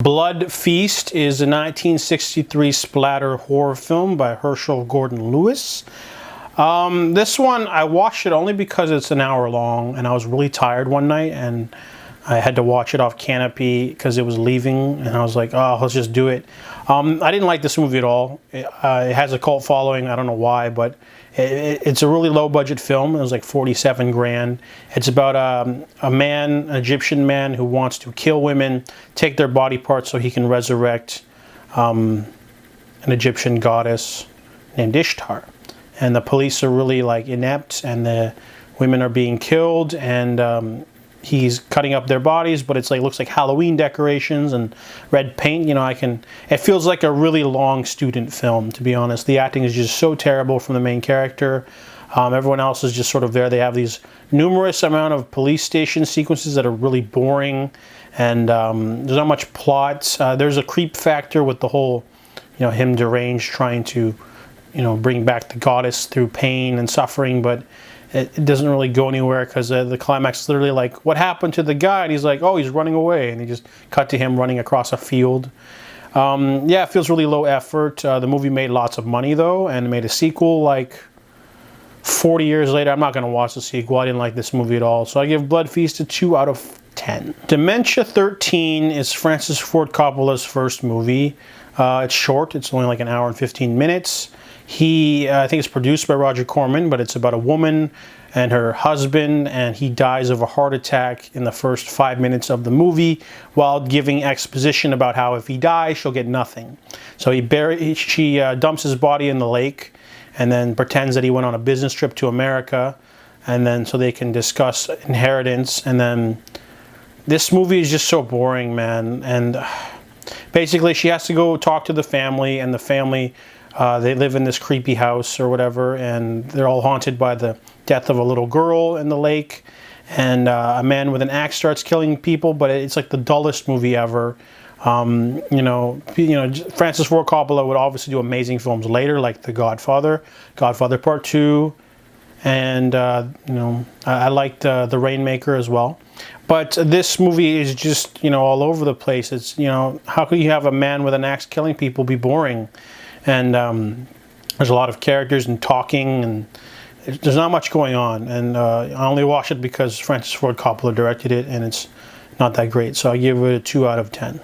Blood Feast is a 1963 splatter horror film by Herschel Gordon Lewis. This one, I watched it only because it's an hour long, and I was really tired one night, and I had to watch it off Canopy because it was leaving, and I was like, oh, let's just do it. I didn't like this movie at all. It has a cult following, I don't know why, but it's a really low budget film. It was like 47 grand. It's about a man, an Egyptian man who wants to kill women, take their body parts so he can resurrect an Egyptian goddess named Ishtar. And the police are really like inept, and the women are being killed, and he's cutting up their bodies, but it's like, looks like Halloween decorations and red paint. You know, it feels like a really long student film, to be honest. The acting is just so terrible from the main character. Everyone else is just sort of there. They have these numerous amount of police station sequences that are really boring, and there's not much plot. There's a creep factor with the whole, him deranged trying to, bring back the goddess through pain and suffering, but it doesn't really go anywhere because the climax is literally like, what happened to the guy? And he's like, oh, he's running away. And they just cut to him running across a field. Yeah, it feels really low effort. The movie made lots of money, though, and made a sequel like 40 years later. I'm not going to watch the sequel. I didn't like this movie at all. So I give Blood Feast a 2 out of 10. Dementia 13 is Francis Ford Coppola's first movie. It's short. It's only like an hour and 15 minutes. I think it's produced by Roger Corman, but it's about a woman and her husband, and he dies of a heart attack in the first 5 minutes of the movie while giving exposition about how if he dies, she'll get nothing. So she dumps his body in the lake and then pretends that he went on a business trip to America, and then so they can discuss inheritance. And then this movie is just so boring, man. And basically she has to go talk to the family, and the family, they live in this creepy house or whatever, and they're all haunted by the death of a little girl in the lake, and a man with an axe starts killing people, but it's like the dullest movie ever. Francis Ford Coppola would obviously do amazing films later, like The Godfather, Godfather Part 2, and I liked The Rainmaker as well. But this movie is just, all over the place. It's, how could you have a man with an axe killing people be boring? And there's a lot of characters and talking, and there's not much going on. And I only watched it because Francis Ford Coppola directed it, and it's not that great. So I give it a 2 out of 10.